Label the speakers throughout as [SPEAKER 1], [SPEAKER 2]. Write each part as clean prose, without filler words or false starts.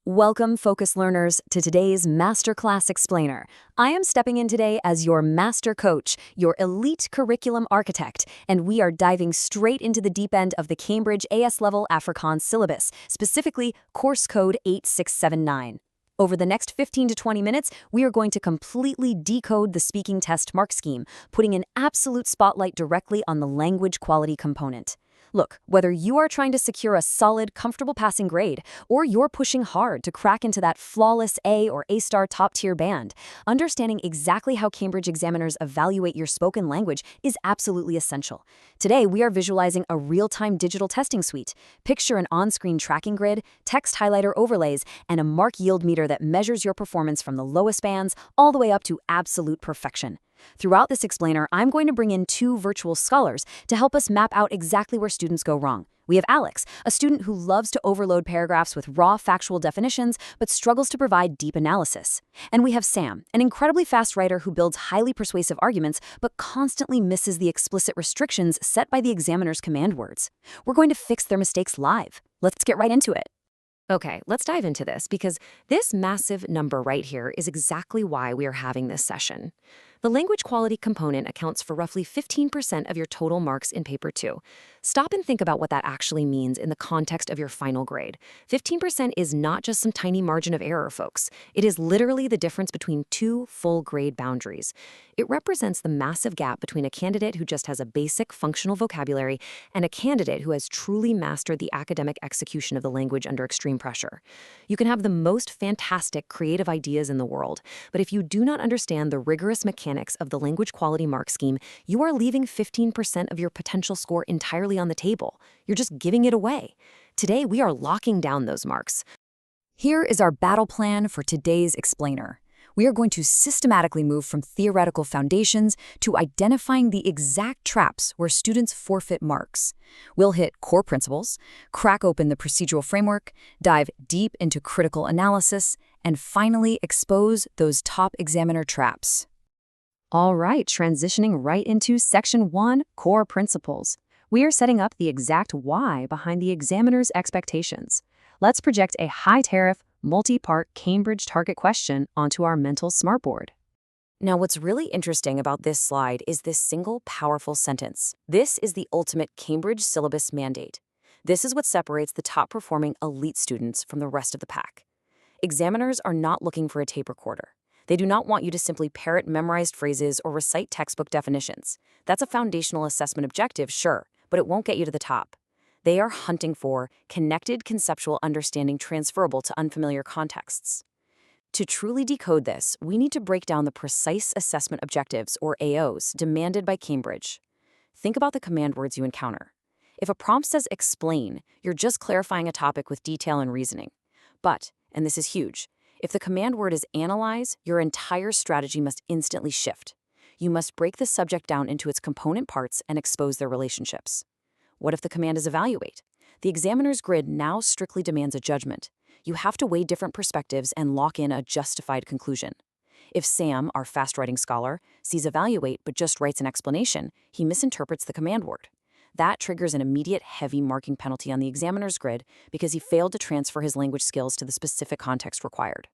[SPEAKER 1] Welcome, focus learners, to today's Masterclass Explainer. I am stepping in today as your master coach, your elite curriculum architect, and we are diving straight into the deep end of the Cambridge AS Level Afrikaans syllabus, specifically course code 8679. Over the next 15 to 20 minutes, we are going to completely decode the speaking test mark scheme, putting an absolute spotlight directly on the language quality component. Look, whether you are trying to secure a solid, comfortable passing grade, or you're pushing hard to crack into that flawless A or A-star top-tier band, understanding exactly how Cambridge examiners evaluate your spoken language is absolutely essential. Today, we are visualizing a real-time digital testing suite. Picture an on-screen tracking grid, text highlighter overlays, and a mark yield meter that measures your performance from the lowest bands all the way up to absolute perfection. Throughout this explainer, I'm going to bring in two virtual scholars to help us map out exactly where students go wrong. We have Alex, a student who loves to overload paragraphs with raw factual definitions but struggles to provide deep analysis. And we have Sam, an incredibly fast writer who builds highly persuasive arguments but constantly misses the explicit restrictions set by the examiner's command words. We're going to fix their mistakes live. Let's get right into it. Okay, let's dive into this because this massive number right here is exactly why we are having this session. The language quality component accounts for roughly 15% of your total marks in Paper 2. Stop and think about what that actually means in the context of your final grade. 15% is not just some tiny margin of error, folks. It is literally the difference between two full grade boundaries. It represents the massive gap between a candidate who just has a basic functional vocabulary and a candidate who has truly mastered the academic execution of the language under extreme pressure. You can have the most fantastic creative ideas in the world, but if you do not understand the rigorous mechanics of the language quality mark scheme, you are leaving 15% of your potential score entirely on the table. You're just giving it away. Today, we are locking down those marks. Here is our battle plan for today's explainer. We are going to systematically move from theoretical foundations to identifying the exact traps where students forfeit marks. We'll hit core principles, crack open the procedural framework, dive deep into critical analysis, and finally expose those top examiner traps. All right, transitioning right into Section 1, Core Principles. We are setting up the exact why behind the examiner's expectations. Let's project a high-tariff, multi-part Cambridge target question onto our mental smartboard. Now, what's really interesting about this slide is this single powerful sentence. This is the ultimate Cambridge syllabus mandate. This is what separates the top-performing elite students from the rest of the pack. Examiners are not looking for a tape recorder. They do not want you to simply parrot memorized phrases or recite textbook definitions. That's a foundational assessment objective, sure, but it won't get you to the top. They are hunting for connected conceptual understanding transferable to unfamiliar contexts. To truly decode this, we need to break down the precise assessment objectives, or AOs, demanded by Cambridge. Think about the command words you encounter. If a prompt says explain, you're just clarifying a topic with detail and reasoning. But, and this is huge, if the command word is analyze, your entire strategy must instantly shift. You must break the subject down into its component parts and expose their relationships. What if the command is evaluate? The examiner's grid now strictly demands a judgment. You have to weigh different perspectives and lock in a justified conclusion. If Sam, our fast-writing scholar, sees evaluate but just writes an explanation, he misinterprets the command word. That triggers an immediate heavy marking penalty on the examiner's grid because he failed to transfer his language skills to the specific context required.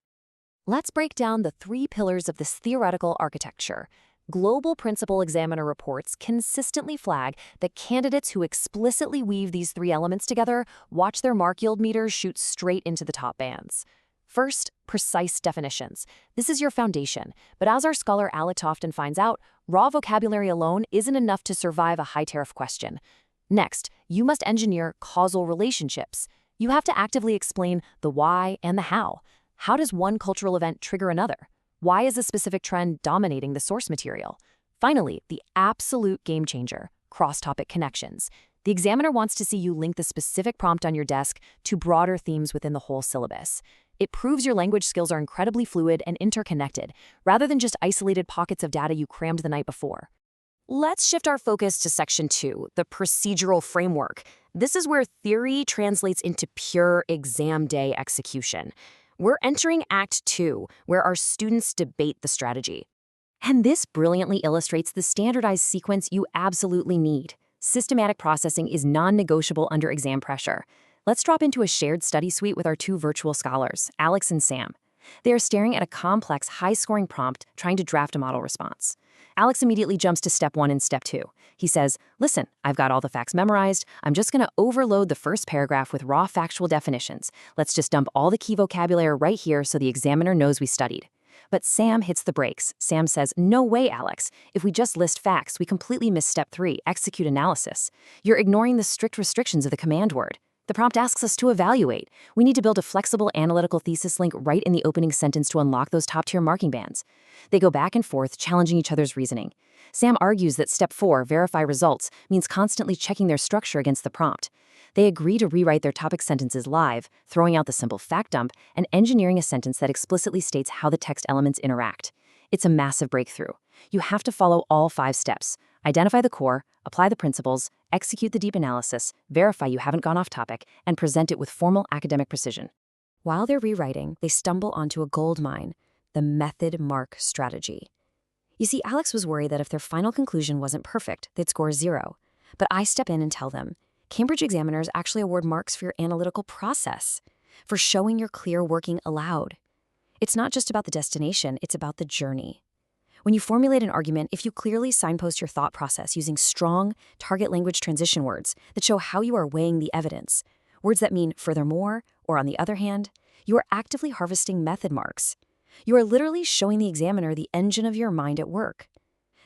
[SPEAKER 1] Let's break down the three pillars of this theoretical architecture. Global principal examiner reports consistently flag that candidates who explicitly weave these three elements together watch their mark yield meters shoot straight into the top bands. First, precise definitions. This is your foundation, but as our scholar Alex often finds out, raw vocabulary alone isn't enough to survive a high-tariff question. Next, you must engineer causal relationships. You have to actively explain the why and the how. How does one cultural event trigger another? Why is a specific trend dominating the source material? Finally, the absolute game changer, cross-topic connections. The examiner wants to see you link the specific prompt on your desk to broader themes within the whole syllabus. It proves your language skills are incredibly fluid and interconnected, rather than just isolated pockets of data you crammed the night before. Let's shift our focus to Section 2, the procedural framework. This is where theory translates into pure exam day execution. We're entering Act 2, where our students debate the strategy. And this brilliantly illustrates the standardized sequence you absolutely need. Systematic processing is non-negotiable under exam pressure. Let's drop into a shared study suite with our two virtual scholars, Alex and Sam. They are staring at a complex, high-scoring prompt trying to draft a model response. Alex immediately jumps to step 1 and step 2. He says, "Listen, I've got all the facts memorized. I'm just going to overload the first paragraph with raw factual definitions. Let's just dump all the key vocabulary right here so the examiner knows we studied." But Sam hits the brakes. Sam says, "No way, Alex. If we just list facts, we completely miss step 3, execute analysis. You're ignoring the strict restrictions of the command word. The prompt asks us to evaluate. We need to build a flexible analytical thesis link right in the opening sentence to unlock those top-tier marking bands." They go back and forth, challenging each other's reasoning. Sam argues that step 4, verify results, means constantly checking their structure against the prompt. They agree to rewrite their topic sentences live, throwing out the simple fact dump and engineering a sentence that explicitly states how the text elements interact. It's a massive breakthrough. You have to follow all 5 steps. Identify the core, apply the principles, execute the deep analysis, verify you haven't gone off topic, and present it with formal academic precision. While they're rewriting, they stumble onto a gold mine, the method mark strategy. You see, Alex was worried that if their final conclusion wasn't perfect, they'd score 0. But I step in and tell them, Cambridge examiners actually award marks for your analytical process, for showing your clear working aloud. It's not just about the destination, it's about the journey. When you formulate an argument, if you clearly signpost your thought process using strong, target language transition words that show how you are weighing the evidence, words that mean furthermore, or on the other hand, you are actively harvesting method marks. You are literally showing the examiner the engine of your mind at work.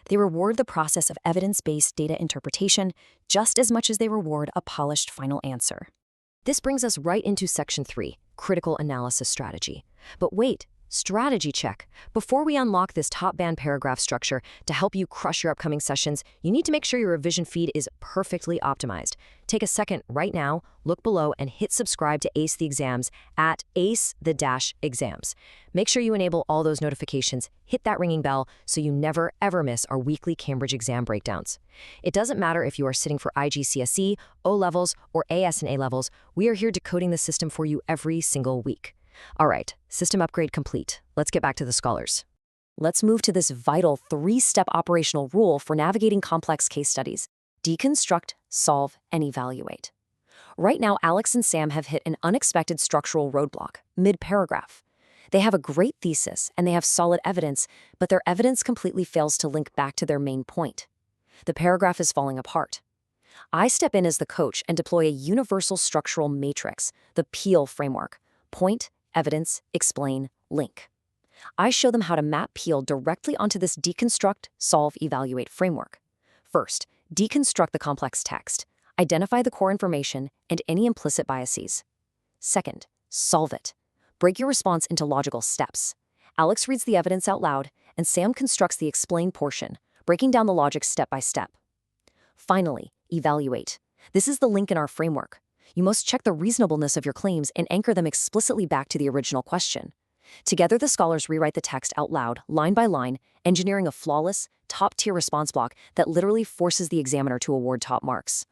[SPEAKER 1] They reward the process of evidence-based data interpretation just as much as they reward a polished final answer. This brings us right into Section 3, Critical Analysis Strategy. But wait, strategy check. Before we unlock this top-band paragraph structure to help you crush your upcoming sessions, you need to make sure your revision feed is perfectly optimized. Take a second right now, look below, and hit subscribe to Ace the Exams at ace-the-exams. Make sure you enable all those notifications, hit that ringing bell so you never ever miss our weekly Cambridge exam breakdowns. It doesn't matter if you are sitting for IGCSE, O-levels, or AS and A-levels, we are here decoding the system for you every single week. All right, system upgrade complete. Let's get back to the scholars. Let's move to this vital 3-step operational rule for navigating complex case studies. Deconstruct, solve, and evaluate. Right now, Alex and Sam have hit an unexpected structural roadblock, mid-paragraph. They have a great thesis and they have solid evidence, but their evidence completely fails to link back to their main point. The paragraph is falling apart. I step in as the coach and deploy a universal structural matrix, the PEEL framework. Point, evidence, explain, link. I show them how to map PEEL directly onto this deconstruct, solve, evaluate framework. First, deconstruct the complex text. Identify the core information and any implicit biases. Second, solve it. Break your response into logical steps. Alex reads the evidence out loud, and Sam constructs the explain portion, breaking down the logic step by step. Finally, evaluate. This is the link in our framework. You must check the reasonableness of your claims and anchor them explicitly back to the original question. Together, the scholars rewrite the text out loud, line by line, engineering a flawless, top-tier response block that literally forces the examiner to award top marks.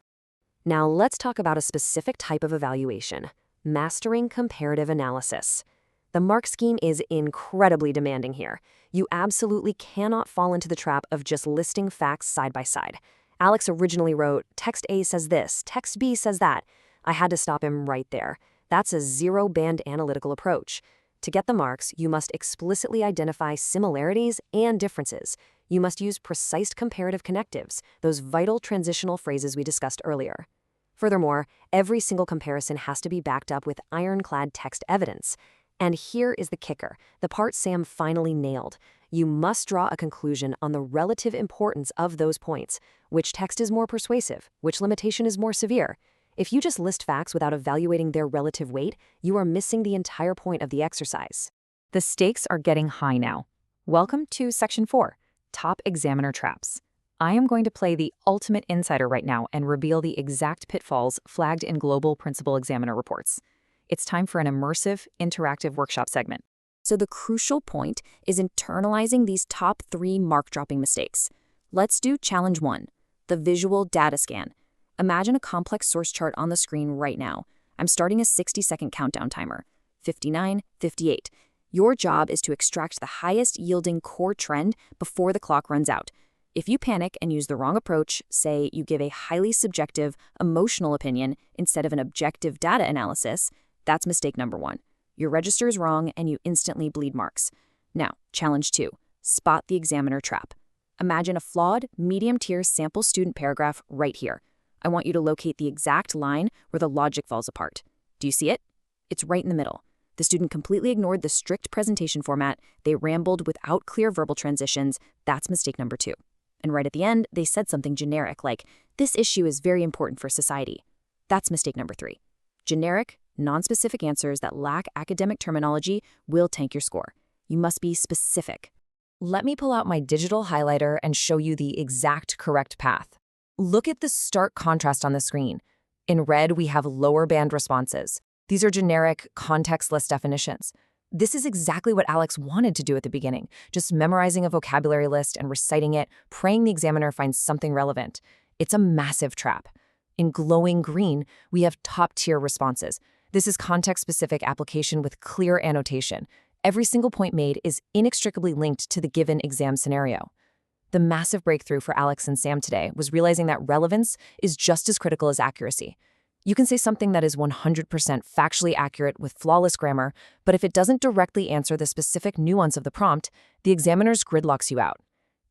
[SPEAKER 1] Now, let's talk about a specific type of evaluation: mastering comparative analysis. The mark scheme is incredibly demanding here. You absolutely cannot fall into the trap of just listing facts side by side. Alex originally wrote, text A says this, text B says that. I had to stop him right there. That's a zero-band analytical approach. To get the marks, you must explicitly identify similarities and differences. You must use precise comparative connectives, those vital transitional phrases we discussed earlier. Furthermore, every single comparison has to be backed up with ironclad text evidence. And here is the kicker, the part Sam finally nailed. You must draw a conclusion on the relative importance of those points. Which text is more persuasive? Which limitation is more severe? If you just list facts without evaluating their relative weight, you are missing the entire point of the exercise. The stakes are getting high now. Welcome to Section 4, Top Examiner Traps. I am going to play the ultimate insider right now and reveal the exact pitfalls flagged in global principal examiner reports. It's time for an immersive, interactive workshop segment. So the crucial point is internalizing these top 3 mark-dropping mistakes. Let's do Challenge 1, the visual data scan. Imagine a complex source chart on the screen right now. I'm starting a 60-second countdown timer. 59, 58. Your job is to extract the highest yielding core trend before the clock runs out. If you panic and use the wrong approach, say you give a highly subjective, emotional opinion instead of an objective data analysis, that's mistake number 1. Your register is wrong and you instantly bleed marks. Now, challenge 2. Spot the examiner trap. Imagine a flawed, medium-tier sample student paragraph right here. I want you to locate the exact line where the logic falls apart. Do you see it? It's right in the middle. The student completely ignored the strict presentation format. They rambled without clear verbal transitions. That's mistake number 2. And right at the end, they said something generic like, "This issue is very important for society." That's mistake number 3. Generic, non-specific answers that lack academic terminology will tank your score. You must be specific. Let me pull out my digital highlighter and show you the exact correct path. Look at the stark contrast on the screen. In red, we have lower band responses. These are generic, contextless definitions. This is exactly what Alex wanted to do at the beginning, just memorizing a vocabulary list and reciting it, praying the examiner finds something relevant. It's a massive trap. In glowing green, we have top-tier responses. This is context-specific application with clear annotation. Every single point made is inextricably linked to the given exam scenario. The massive breakthrough for Alex and Sam today was realizing that relevance is just as critical as accuracy. You can say something that is 100% factually accurate with flawless grammar, but if it doesn't directly answer the specific nuance of the prompt, the examiner's grid locks you out.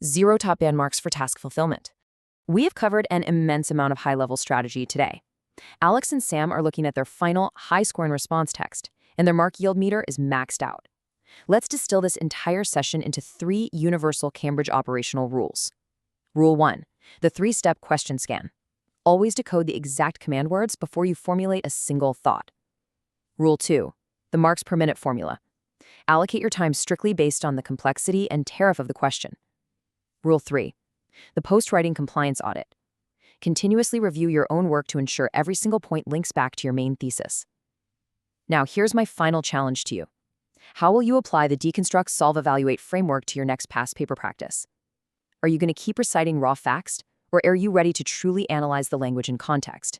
[SPEAKER 1] 0 top band marks for task fulfillment. We have covered an immense amount of high-level strategy today. Alex and Sam are looking at their final high-scoring response text, and their mark yield meter is maxed out. Let's distill this entire session into 3 universal Cambridge operational rules. Rule 1, the 3-step question scan. Always decode the exact command words before you formulate a single thought. Rule 2, the marks per minute formula. Allocate your time strictly based on the complexity and tariff of the question. Rule 3, the post-writing compliance audit. Continuously review your own work to ensure every single point links back to your main thesis. Now, here's my final challenge to you. How will you apply the Deconstruct, Solve, Evaluate framework to your next past paper practice? Are you going to keep reciting raw facts, or are you ready to truly analyze the language in context?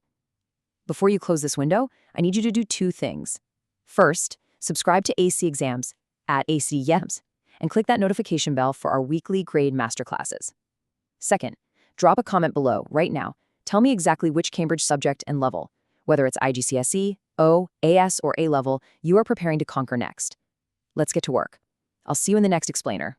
[SPEAKER 1] Before you close this window, I need you to do 2 things. First, subscribe to AC Exams at ACDYEMS and click that notification bell for our weekly grade masterclasses. Second, drop a comment below right now. Tell me exactly which Cambridge subject and level, whether it's IGCSE, O, AS, or A level, you are preparing to conquer next. Let's get to work. I'll see you in the next explainer.